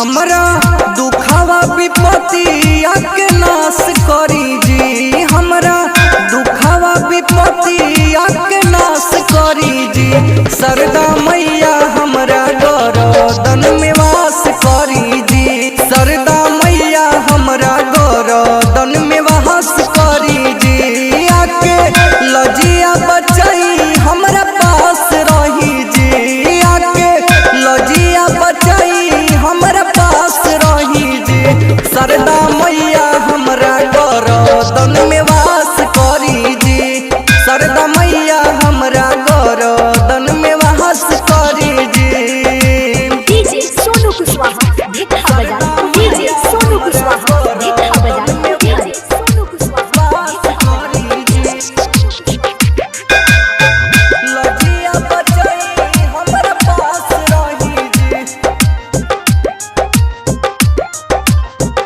हमरा दुखावा विपत्तिया के नाश करी जी। हमरा दुखावा विपत्तिया के नाश करी जी। सरदा मैया हमरा गरदन में वास करी जी। सरदा मैया हमरा गरदन में वास करी जी। आके लजिया बचाई हमरा पास रही जी। आके लजिया बचाई हमरा पास रही जी। सरदा मैया हमरा गरदन में वास करी जी। सरदा मैया हमरा गरदन में वास करी जी। डीजे सोनू कुशवाहा ढेका बजा। डीजे सोनू कुशवाहा ढेका बजा। डीजे सोनू कुशवाहा ढेका लजिया बचाई हमरा पास रही जी।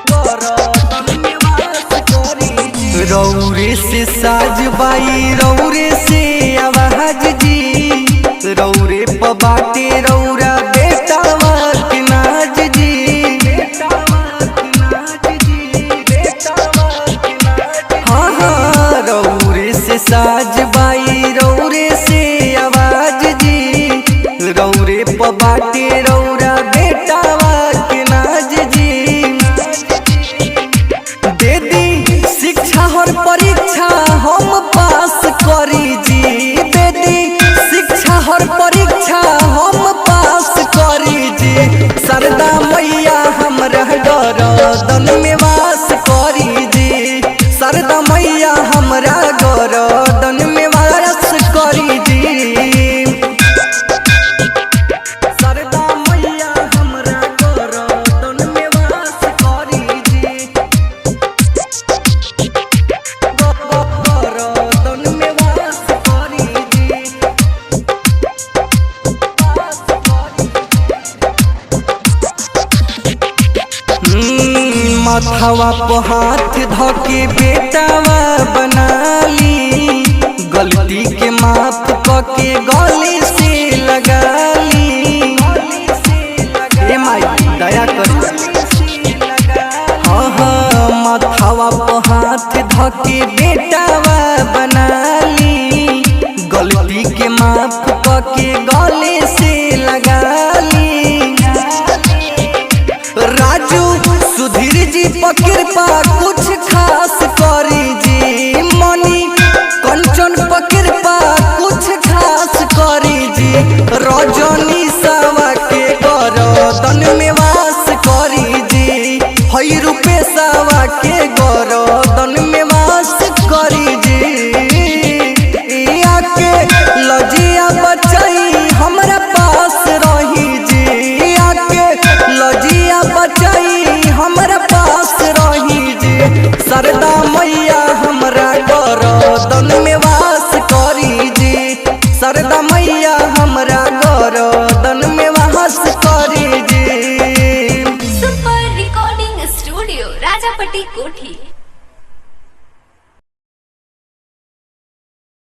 गरदन में वास करी जी। रौरे से साजबाई रौरे से आवाज जी। रौरे पबाटे रौरा बेटा के नाज जी। हाँ हाँ रौरे से साजबाई रौरे से आवाज जी। रौरे पबाटे रौरा बेटा के नाज जी। दे दी शिक्षा और परीक्षा हम पास करी जी। दे दी शिक्षा और परीक्षा हम पास करी जी। सरदा मैया हमरा गरदन में वास करी जी। सरदा मैया हमरा गरदन में वास करी जी। सरदा मैया हमरा गरदन में वास करी जी। गरदन में वास करी जी। माथावा पे हाथ धके बेटावा बनाली। गलती के माफ कके गले से लगाली। हे माई दया कर। हाँ हाँ माथावा पे हाथ धके बेटावा बनाली। गलती के माफ कके गले से लगाली। राजू सुधीर जी पर कृपा कुछ खास करी जी। मनी कंचन पर कृपा कुछ खास करी जी। रजनी सावा के गरदन में वास करी जी। हई रूपे सावा के गरदन में वास करी जी। आके लजिया बचाई हमरा पास रही जी। आके लजिया बचाई हमरा पास रही जी। सरदा मैया हमरा गरदन में वास करी जी। सरदा मैया हमरा गरदन में वास करी जी। सुपर रिकॉर्डिंग स्टूडियो राजापट्टी कोठी।